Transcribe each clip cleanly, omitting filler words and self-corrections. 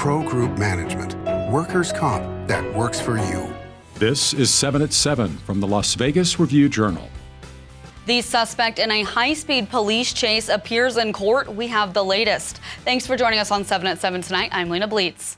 Pro Group Management. Workers' comp that works for you. This is 7 at 7 from the Las Vegas Review-Journal. The suspect in a high-speed police chase appears in court. We have the latest. Thanks for joining us on 7 at 7 tonight. I'm Lena Bleetz.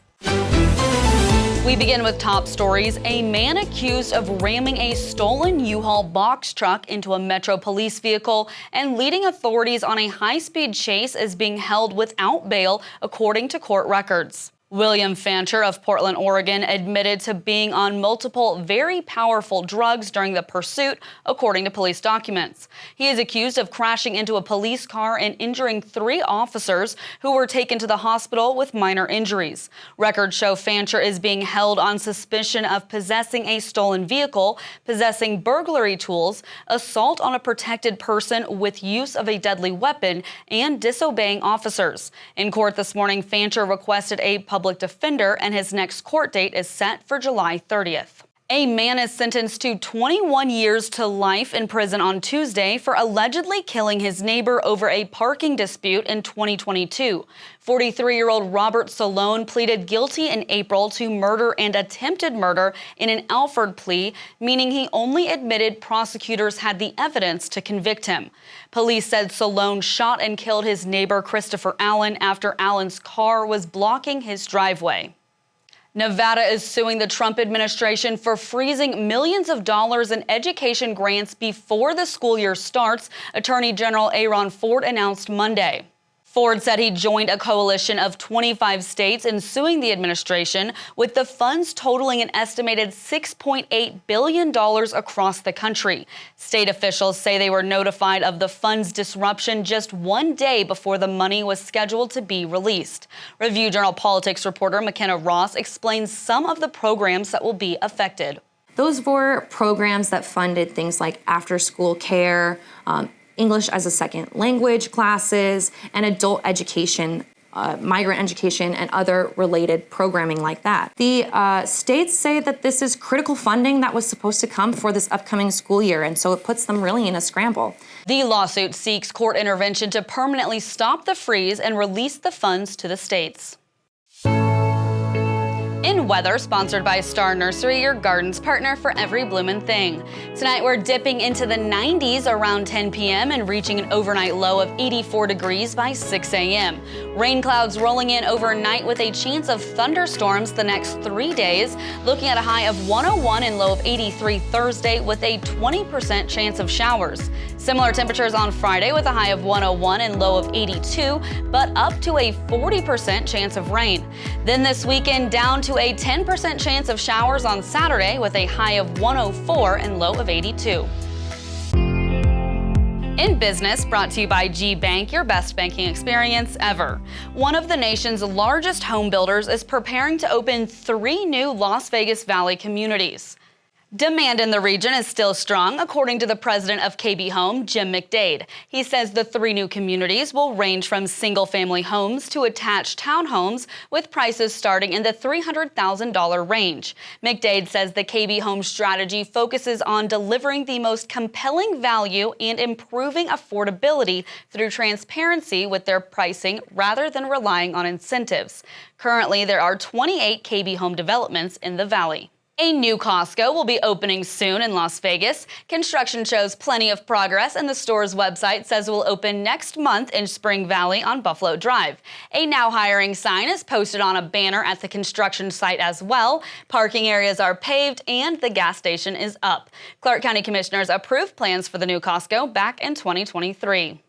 We begin with top stories. A man accused of ramming a stolen U-Haul box truck into a Metro police vehicle and leading authorities on a high-speed chase is being held without bail, according to court records. William Fancher of Portland, Oregon, admitted to being on multiple very powerful drugs during the pursuit, according to police documents. He is accused of crashing into a police car and injuring 3 officers who were taken to the hospital with minor injuries. Records show Fancher is being held on suspicion of possessing a stolen vehicle, possessing burglary tools, assault on a protected person with use of a deadly weapon, and disobeying officers. In court this morning, Fancher requested a public defender, and his next court date is set for July 30th. A man is sentenced to 21 years to life in prison on Tuesday for allegedly killing his neighbor over a parking dispute in 2022. 43-year-old Robert Salone pleaded guilty in April to murder and attempted murder in an Alford plea, meaning he only admitted prosecutors had the evidence to convict him. Police said Salone shot and killed his neighbor Christopher Allen after Allen's car was blocking his driveway. Nevada is suing the Trump administration for freezing millions of dollars in education grants before the school year starts, Attorney General Aaron Ford announced Monday. Ford said he joined a coalition of 25 states in suing the administration, with the funds totaling an estimated $6.8 billion across the country. State officials say they were notified of the funds disruption just 1 day before the money was scheduled to be released. Review-Journal politics reporter McKenna Ross explains some of the programs that will be affected. Those were programs that funded things like after-school care, English as a second language classes, and adult education, migrant education, and other related programming like that. The states say that this is critical funding that was supposed to come for this upcoming school year, and so it puts them really in a scramble. The lawsuit seeks court intervention to permanently stop the freeze and release the funds to the states. In weather, sponsored by Star Nursery, your garden's partner for every bloomin' thing. Tonight, we're dipping into the 90s around 10 p.m. and reaching an overnight low of 84 degrees by 6 a.m. Rain clouds rolling in overnight with a chance of thunderstorms the next 3 days, looking at a high of 101 and low of 83 Thursday with a 20% chance of showers. Similar temperatures on Friday with a high of 101 and low of 82, but up to a 40% chance of rain. Then this weekend, down to a 10% chance of showers on Saturday with a high of 104 and low of 82. In business, brought to you by G Bank, your best banking experience ever. One of the nation's largest home builders is preparing to open 3 new Las Vegas Valley communities. Demand in the region is still strong, according to the president of KB Home, Jim McDade. He says the 3 new communities will range from single-family homes to attached townhomes, with prices starting in the $300,000 range. McDade says the KB Home strategy focuses on delivering the most compelling value and improving affordability through transparency with their pricing rather than relying on incentives. Currently, there are 28 KB Home developments in the valley. A new Costco will be opening soon in Las Vegas. Construction shows plenty of progress, and the store's website says it will open next month in Spring Valley on Buffalo Drive. A now hiring sign is posted on a banner at the construction site as well. Parking areas are paved and the gas station is up. Clark County Commissioners approved plans for the new Costco back in 2023.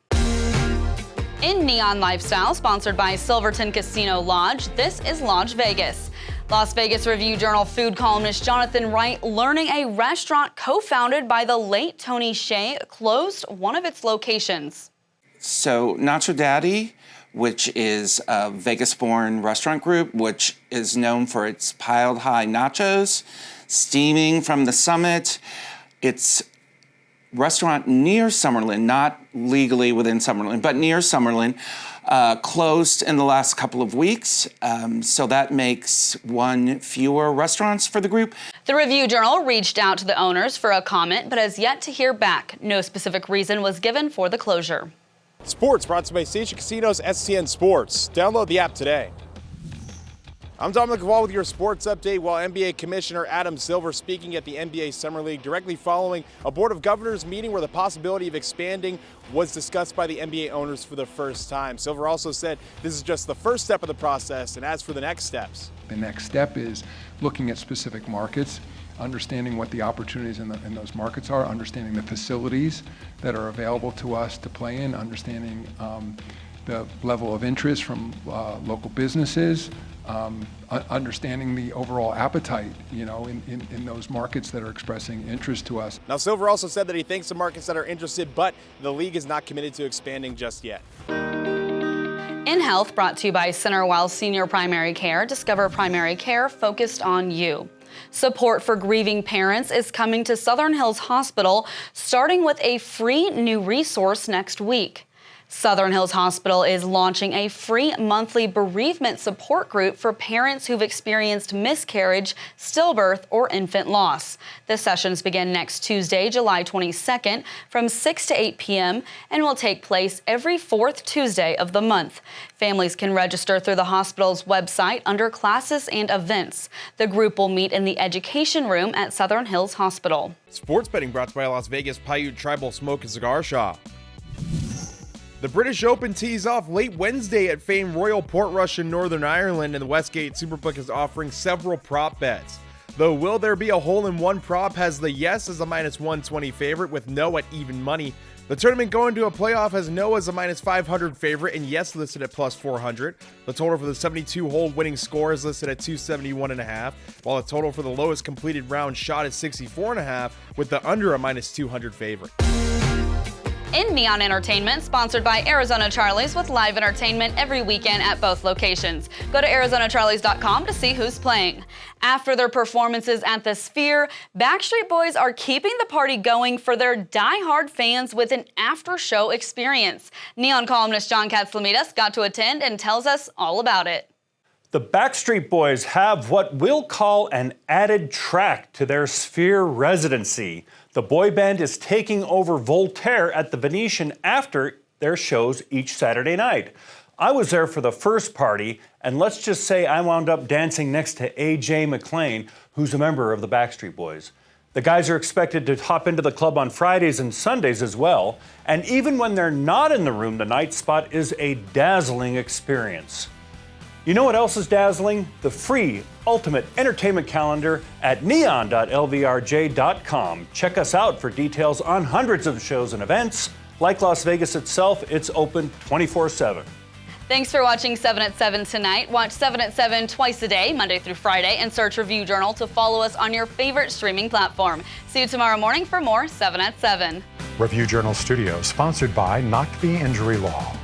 In Neon Lifestyle, sponsored by Silverton Casino Lodge, this is Lodge Vegas. Las Vegas Review-Journal food columnist Jonathan Wright learning a restaurant co-founded by the late Tony Hsieh closed one of its locations. So Nacho Daddy, which is a Vegas-born restaurant group, which is known for its piled high nachos, steaming from the summit. It's restaurant near Summerlin, not legally within Summerlin, but near Summerlin, closed in the last couple of weeks. So that makes 1 fewer restaurants for the group. The Review-Journal reached out to the owners for a comment, but has yet to hear back. No specific reason was given for the closure. Sports brought to you by Station Casinos STN Sports. Download the app today. I'm Dominic Wall with your sports update. While NBA Commissioner Adam Silver speaking at the NBA Summer League directly following a Board of Governors meeting where the possibility of expanding was discussed by the NBA owners for the first time. Silver also said this is just the first step of the process, and as for the next steps. The next step is looking at specific markets, understanding what the opportunities in those markets are, understanding the facilities that are available to us to play in, understanding the level of interest from local businesses, understanding the overall appetite, in those markets that are expressing interest to us. Now, Silver also said that he thinks the markets that are interested, but the league is not committed to expanding just yet. In Health, brought to you by CenterWell Senior Primary Care. Discover primary care focused on you. Support for grieving parents is coming to Southern Hills Hospital, starting with a free new resource next week. Southern Hills Hospital is launching a free monthly bereavement support group for parents who've experienced miscarriage, stillbirth, or infant loss. The sessions begin next Tuesday, July 22nd from 6 to 8 p.m. and will take place every fourth Tuesday of the month. Families can register through the hospital's website under classes and events. The group will meet in the education room at Southern Hills Hospital. Sports betting brought to you by Las Vegas Paiute Tribal Smoke and Cigar Shop. The British Open tees off late Wednesday at famed Royal Portrush in Northern Ireland, and the Westgate Superbook is offering several prop bets. Though will there be a hole-in-one prop has the yes as a -120 favorite with no at even money. The tournament going to a playoff has no as a -500 favorite and yes listed at +400. The total for the 72-hole winning score is listed at 271.5, while the total for the lowest completed round shot is 64.5 with the under a -200 favorite. In Neon Entertainment, sponsored by Arizona Charlie's with live entertainment every weekend at both locations. Go to ArizonaCharlies.com to see who's playing. After their performances at the Sphere, Backstreet Boys are keeping the party going for their die-hard fans with an after-show experience. Neon columnist John Katzlamidas got to attend and tells us all about it. The Backstreet Boys have what we'll call an added track to their Sphere residency. The boy band is taking over Voltaire at the Venetian after their shows each Saturday night. I was there for the first party, and let's just say I wound up dancing next to A.J. McLean, who's a member of the Backstreet Boys. The guys are expected to hop into the club on Fridays and Sundays as well, and even when they're not in the room, the night spot is a dazzling experience. You know what else is dazzling? The free Ultimate Entertainment Calendar at neon.lvrj.com. Check us out for details on hundreds of shows and events. Like Las Vegas itself, it's open 24/7. Thanks for watching 7 at 7 tonight. Watch 7 at 7 twice a day, Monday through Friday, and search Review Journal to follow us on your favorite streaming platform. See you tomorrow morning for more 7 at 7. Review Journal Studio, sponsored by Knock the Injury Law.